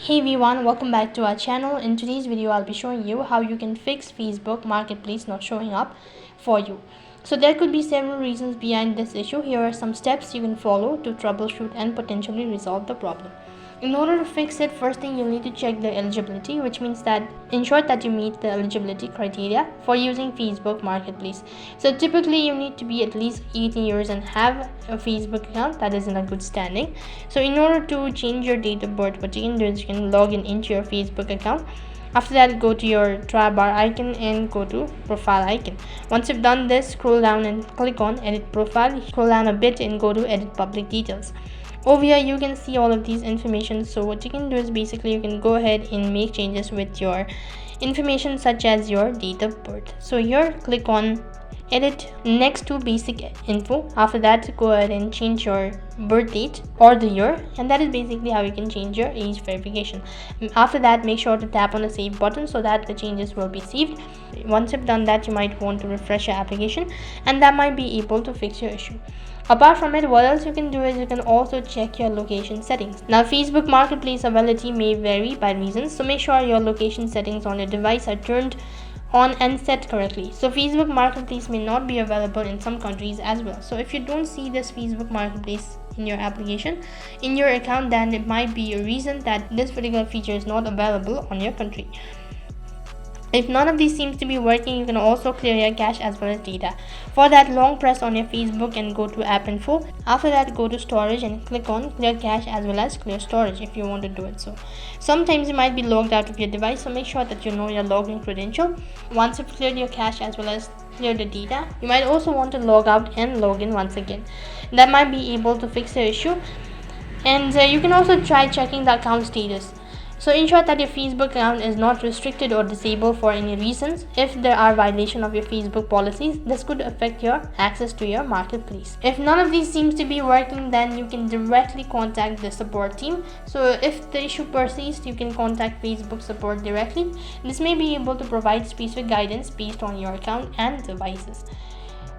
Hey everyone, welcome back to our channel. In today's video I'll be showing you how you can fix Facebook Marketplace not showing up for you. So there could be several reasons behind this issue. Here are some steps you can follow to troubleshoot and potentially resolve the problem. In order to fix it, first thing you'll need to check the eligibility, which means that ensure that you meet the eligibility criteria for using Facebook Marketplace. So typically you need to be at least 18 years and have a Facebook account that is in a good standing. So in order to change your date of birth, what you can do is you can log in into your Facebook account. After that, go to your try bar icon and go to profile icon. Once you've done this, scroll down and click on edit profile. Scroll down a bit and go to edit public details. Over here you can see all of these information. So what you can do is basically you can go ahead and make changes with your information such as your date of birth. So here click on edit next to basic info. After that, go ahead and change your birth date or the year, and that is basically how you can change your age verification. After that, make sure to tap on the save button so that the changes will be saved. Once you've done that, you might want to refresh your application and that might be able to fix your issue. Apart from it, what else you can do is you can also check your location settings. Now Facebook Marketplace availability may vary by reasons, so make sure your location settings on your device are turned on and set correctly. So Facebook Marketplace may not be available in some countries as well. So if you don't see this Facebook Marketplace in your application, in your account, then it might be a reason that this particular feature is not available on your country. If none of these seems to be working, you can also clear your cache as well as data. For that, long press on your Facebook and go to app info. After that, go to storage and click on clear cache as well as clear storage if you want to do it. So sometimes you might be logged out of your device, so make sure that you know your login credential. Once you've cleared your cache as well as clear the data, you might also want to log out and log in once again. That might be able to fix the issue. And you can also try checking the account status. So ensure that your Facebook account is not restricted or disabled for any reasons. If there are violations of your Facebook policies, this could affect your access to your marketplace. If none of these seems to be working, then you can directly contact the support team. So if the issue persists, you can contact Facebook support directly. This may be able to provide specific guidance based on your account and devices.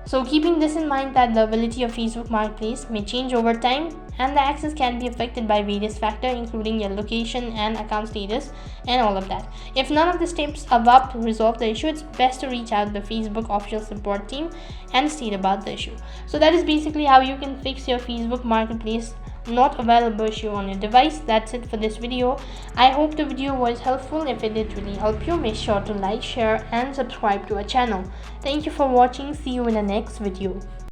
So keeping this in mind that the ability of Facebook Marketplace may change over time and the access can be affected by various factors including your location and account status and all of that. If none of the steps above to resolve the issue, it's best to reach out to the Facebook official support team and state about the issue. So that is basically how you can fix your Facebook Marketplace not available issue on your device. That's it for this video. I hope the video was helpful. If it did really help you, make sure to like, share and subscribe to our channel. Thank you for watching. See you in the next video.